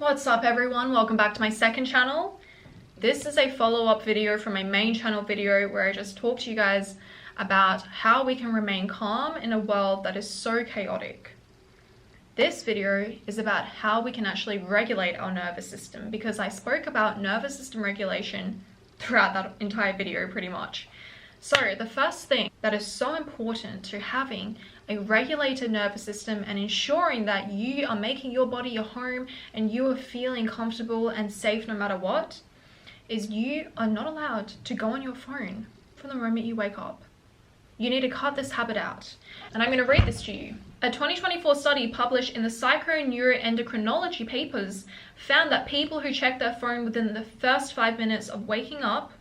What's up everyone? Welcome back to my second channel. This is a follow-up video from my main channel video where I just talk to you guys about how we can remain calm in a world that is so chaotic. This video is about how we can actually regulate our nervous system, because I spoke about nervous system regulation throughout that entire video pretty much. So the first thing that is so important to having a regulated nervous system and ensuring that you are making your body your home and you are feeling comfortable and safe no matter what, is you are not allowed to go on your phone from the moment you wake up. You need to cut this habit out. And I'm going to read this to you. A 2024 study published in the Psychoneuroendocrinology papers found that people who checked their phone within the first 5 minutes of waking up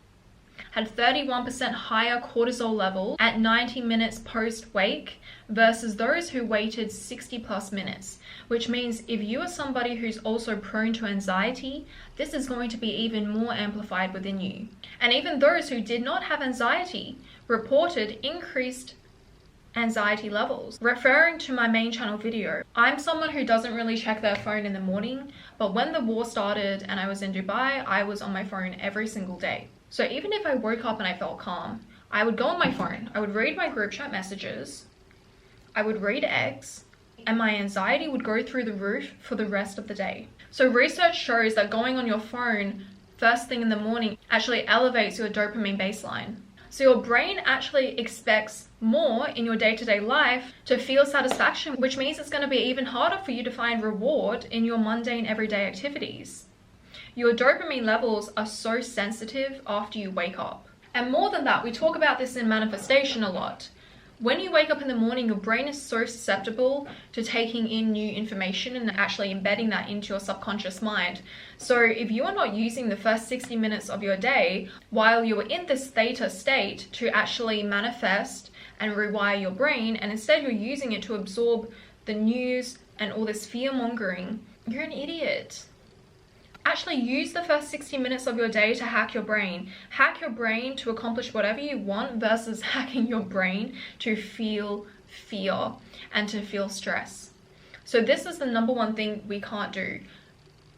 had 31% higher cortisol level at 90 minutes post-wake versus those who waited 60 plus minutes, which means if you are somebody who's also prone to anxiety, this is going to be even more amplified within you. And even those who did not have anxiety reported increased anxiety levels. Referring to my main channel video, I'm someone who doesn't really check their phone in the morning, but when the war started and I was in Dubai, I was on my phone every single day. So even if I woke up and I felt calm, I would go on my phone, I would read my group chat messages, I would read X, and my anxiety would go through the roof for the rest of the day. So research shows that going on your phone first thing in the morning actually elevates your dopamine baseline. So your brain actually expects more in your day-to-day life to feel satisfaction, which means it's going to be even harder for you to find reward in your mundane everyday activities. Your dopamine levels are so sensitive after you wake up. And more than that, we talk about this in manifestation a lot. When you wake up in the morning, your brain is so susceptible to taking in new information and actually embedding that into your subconscious mind. So if you are not using the first 60 minutes of your day while you're in this theta state to actually manifest and rewire your brain, and instead you're using it to absorb the news and all this fear mongering, you're an idiot. Actually use the first 60 minutes of your day to hack your brain. Hack your brain to accomplish whatever you want versus hacking your brain to feel fear and to feel stress. So this is the number one thing we can't do.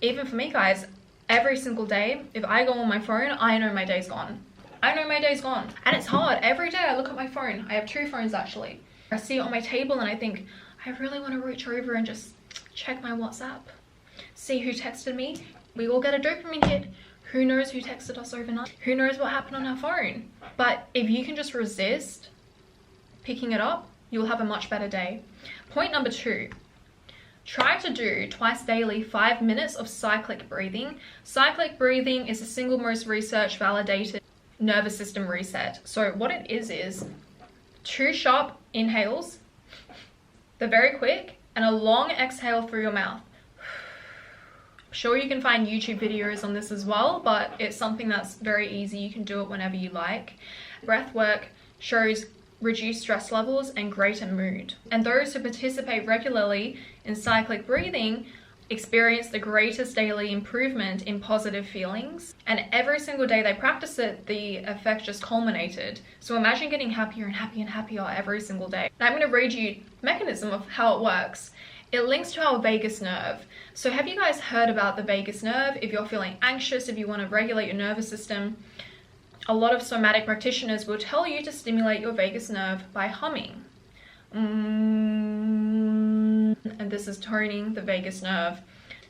Even for me guys, every single day, if I go on my phone, I know my day's gone. I know my day's gone. And it's hard. Every day I look at my phone. I have two phones actually. I see it on my table and I think, I really want to reach over and just check my WhatsApp. See who texted me. We all get a dopamine hit. Who knows who texted us overnight? Who knows what happened on our phone? But if you can just resist picking it up, you'll have a much better day. Point number 2, try to do twice daily 5 minutes of cyclic breathing. Cyclic breathing is the single most research validated nervous system reset. So what it is 2 sharp inhales, the very quick, and a long exhale through your mouth. Sure, you can find YouTube videos on this as well, but it's something that's very easy. You can do it whenever you like. Breathwork shows reduced stress levels and greater mood. And those who participate regularly in cyclic breathing experience the greatest daily improvement in positive feelings. And every single day they practice it, the effect just culminated. So imagine getting happier and happier and happier every single day. Now I'm going to read you the mechanism of how it works. It links to our vagus nerve. So have you guys heard about the vagus nerve? If you're feeling anxious, if you want to regulate your nervous system, a lot of somatic practitioners will tell you to stimulate your vagus nerve by humming. And this is toning the vagus nerve.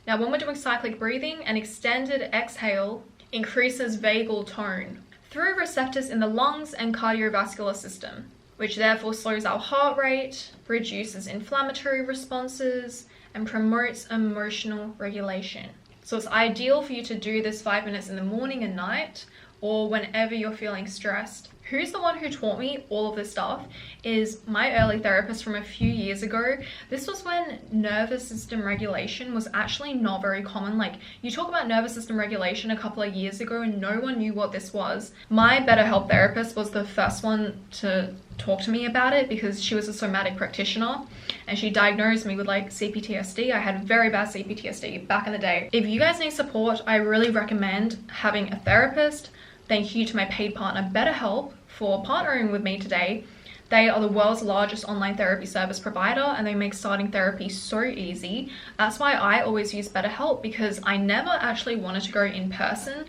Now, when we're doing cyclic breathing, an extended exhale increases vagal tone through receptors in the lungs and cardiovascular system, which therefore slows our heart rate, reduces inflammatory responses, and promotes emotional regulation. So it's ideal for you to do this 5 minutes in the morning and night, or whenever you're feeling stressed. Who's the one who taught me all of this stuff is my early therapist from a few years ago. This was when nervous system regulation was actually not very common. Like, you talk about nervous system regulation a couple of years ago and no one knew what this was. My BetterHelp therapist was the first one to talk to me about it because she was a somatic practitioner and she diagnosed me with like CPTSD. I had very bad CPTSD back in the day. If you guys need support, I really recommend having a therapist. Thank you to my paid partner BetterHelp for partnering with me today. They are the world's largest online therapy service provider, and they make starting therapy so easy. That's why I always use BetterHelp, because I never actually wanted to go in person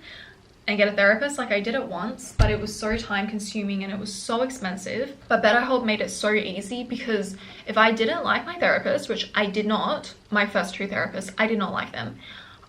and get a therapist. Like, I did it once, but it was so time consuming and it was so expensive. But BetterHelp made it so easy, because if I didn't like my therapist, which I did not, my first 2 therapists, I did not like them,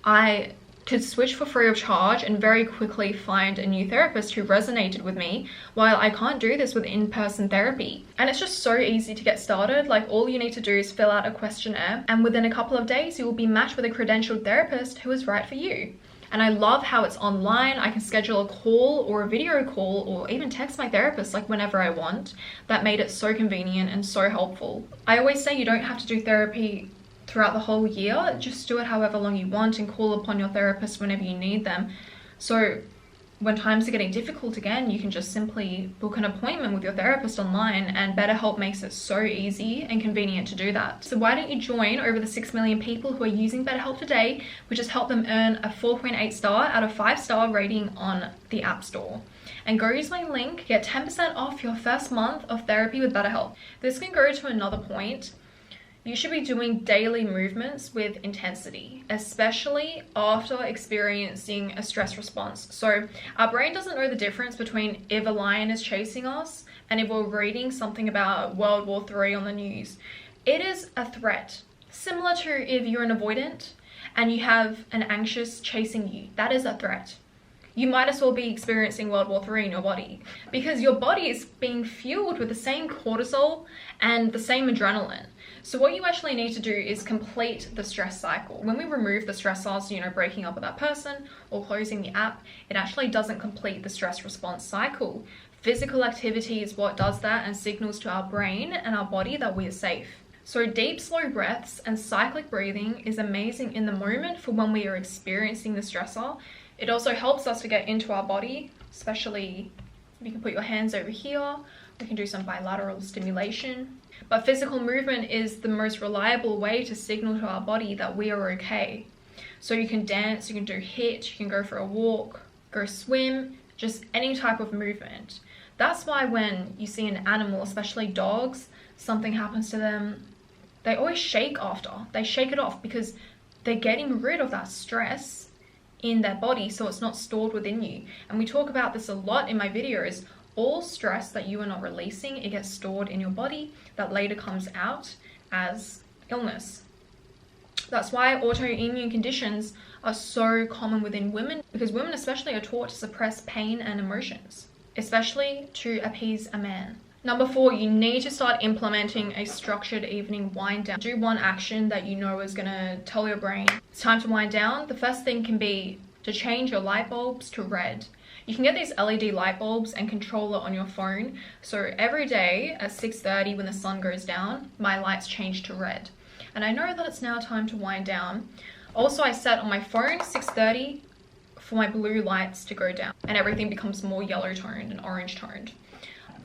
I could switch for free of charge and very quickly find a new therapist who resonated with me, while I can't do this with in-person therapy. And it's just so easy to get started. Like, all you need to do is fill out a questionnaire, and within a couple of days you will be matched with a credentialed therapist who is right for you. And I love how it's online. I can schedule a call or a video call, or even text my therapist like whenever I want. That made it so convenient and so helpful. I always say you don't have to do therapy throughout the whole year. Just do it however long you want and call upon your therapist whenever you need them. So when times are getting difficult again, you can just simply book an appointment with your therapist online, and BetterHelp makes it so easy and convenient to do that. So why don't you join over the 6 million people who are using BetterHelp today, which has helped them earn a 4.8 star out of 5-star rating on the App Store. And go use my link, get 10% off your first month of therapy with BetterHelp. This can go to another point. You should be doing daily movements with intensity, especially after experiencing a stress response. So our brain doesn't know the difference between if a lion is chasing us and if we're reading something about World War III on the news. It is a threat, similar to if you're an avoidant and you have an anxious chasing you. That is a threat. You might as well be experiencing World War III in your body, because your body is being fueled with the same cortisol and the same adrenaline. So what you actually need to do is complete the stress cycle. When we remove the stressors, breaking up with that person or closing the app, it actually doesn't complete the stress response cycle. Physical activity is what does that and signals to our brain and our body that we are safe. So deep, slow breaths and cyclic breathing is amazing in the moment for when we are experiencing the stressor. It also helps us to get into our body, especially if you can put your hands over here. We can do some bilateral stimulation. But physical movement is the most reliable way to signal to our body that we are okay. So you can dance, you can do HIIT, you can go for a walk, go swim, just any type of movement. That's why when you see an animal, especially dogs, something happens to them, they always shake after. They shake it off because they're getting rid of that stress in their body, so it's not stored within you. And we talk about this a lot in my videos. All stress that you are not releasing, it gets stored in your body that later comes out as illness. That's why autoimmune conditions are so common within women, because women especially are taught to suppress pain and emotions, especially to appease a man. Number 4, you need to start implementing a structured evening wind down. Do one action that you know is gonna tell your brain it's time to wind down. The first thing can be to change your light bulbs to red. You can get these LED light bulbs and control it on your phone. So every day at 6:30 when the sun goes down, my lights change to red. And I know that it's now time to wind down. Also, I set on my phone 6:30 for my blue lights to go down, and everything becomes more yellow toned and orange toned.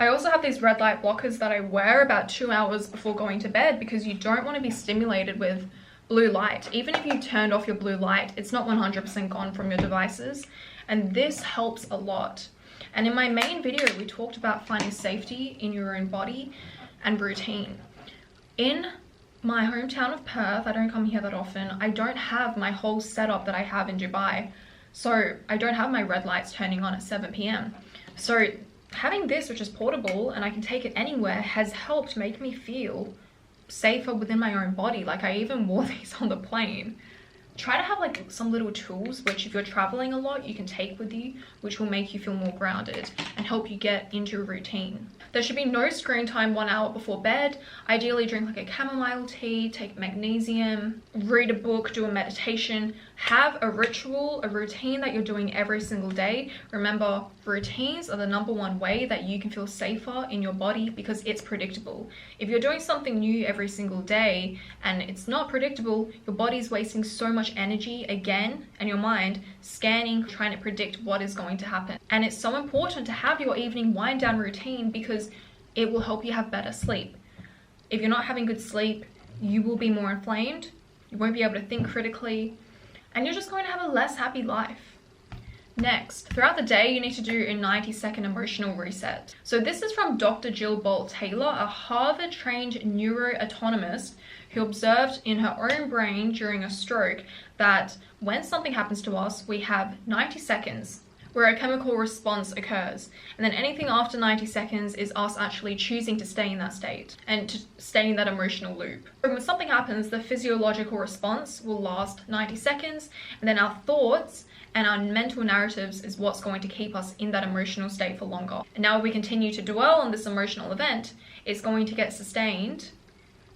I also have these red light blockers that I wear about 2 hours before going to bed, because you don't want to be stimulated with blue light. Even if you turned off your blue light, it's not 100% gone from your devices. And this helps a lot. And in my main video, we talked about finding safety in your own body and routine. In my hometown of Perth, I don't come here that often. I don't have my whole setup that I have in Dubai. So I don't have my red lights turning on at 7 p.m. So having this, which is portable and I can take it anywhere, has helped make me feel safer within my own body. Like, I even wore these on the plane. Try to have like some little tools which, if you're traveling a lot, you can take with you, which will make you feel more grounded and help you get into a routine. There should be no screen time 1 hour before bed. Ideally drink like a chamomile tea, take magnesium, read a book, do a meditation. Have a ritual, a routine that you're doing every single day. Remember, routines are the #1 way that you can feel safer in your body, because it's predictable. If you're doing something new every single day and it's not predictable, your body's wasting so much energy again, and your mind scanning, trying to predict what is going to happen. And it's so important to have your evening wind down routine, because it will help you have better sleep. If you're not having good sleep, you will be more inflamed, you won't be able to think critically, and you're just going to have a less happy life. Next, throughout the day, you need to do a 90-second emotional reset. So this is from Dr. Jill Bolte-Taylor, a Harvard-trained neuroanatomist who observed in her own brain during a stroke that when something happens to us, we have 90 seconds where a chemical response occurs. And then anything after 90 seconds is us actually choosing to stay in that state and to stay in that emotional loop. When something happens, the physiological response will last 90 seconds, and then our thoughts and our mental narratives is what's going to keep us in that emotional state for longer. And now if we continue to dwell on this emotional event, it's going to get sustained,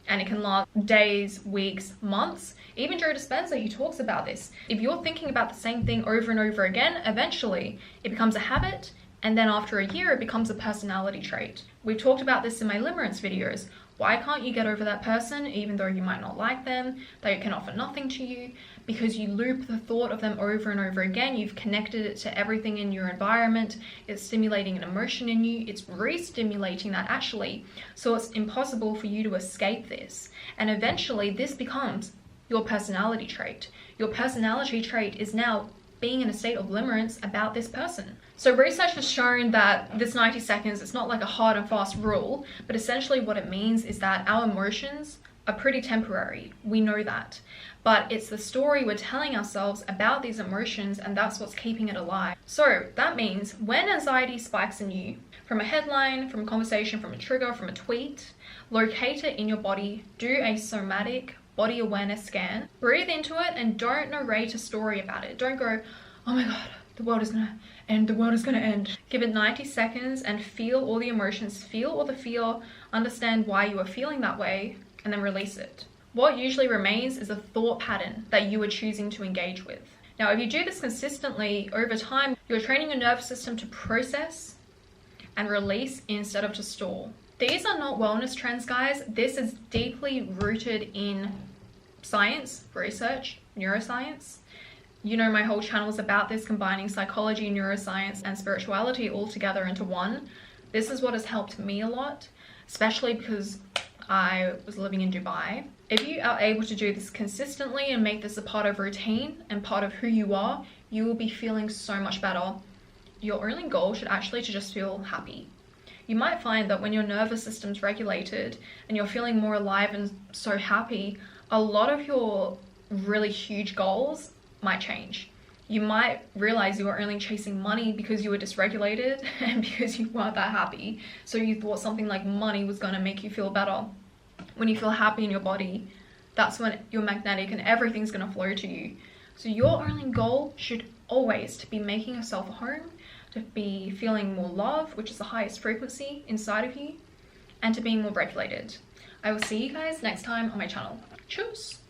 and it can last days, weeks, months. Even Joe Dispenza, he talks about this. If you're thinking about the same thing over and over again, eventually it becomes a habit, and then after a year it becomes a personality trait. We've talked about this in my limerence videos. Why can't you get over that person even though you might not like them, they can offer nothing to you? Because you loop the thought of them over and over again. You've connected it to everything in your environment. It's stimulating an emotion in you. It's re-stimulating that actually. So it's impossible for you to escape this. And eventually this becomes your personality trait. Your personality trait is now being in a state of limerence about this person. So research has shown that this 90 seconds, it's not like a hard and fast rule, but essentially what it means is that our emotions are pretty temporary. We know that. But it's the story we're telling ourselves about these emotions, and that's what's keeping it alive. So that means when anxiety spikes in you, from a headline, from a conversation, from a trigger, from a tweet, locate it in your body, do a somatic body awareness scan, breathe into it, and don't narrate a story about it. Don't go, oh my God, the world is gonna end, the world is gonna end. Give it 90 seconds and feel all the emotions, feel all the fear, understand why you are feeling that way, and then release it. What usually remains is a thought pattern that you are choosing to engage with. Now, if you do this consistently over time, you're training your nervous system to process and release instead of to store. These are not wellness trends, guys. This is deeply rooted in science, research, neuroscience. You know, my whole channel is about this, combining psychology, neuroscience, and spirituality all together into one. This is what has helped me a lot, especially because I was living in Dubai. If you are able to do this consistently and make this a part of routine and part of who you are, you will be feeling so much better. Your only goal should actually to just feel happy. You might find that when your nervous system's regulated and you're feeling more alive and so happy, a lot of your really huge goals might change. You might realize you were only chasing money because you were dysregulated and because you weren't that happy. So you thought something like money was going to make you feel better. When you feel happy in your body, that's when you're magnetic and everything's going to flow to you. So your only goal should always to be making yourself a home, to be feeling more love, which is the highest frequency inside of you, and to being more regulated. I will see you guys next time on my channel. Cheers!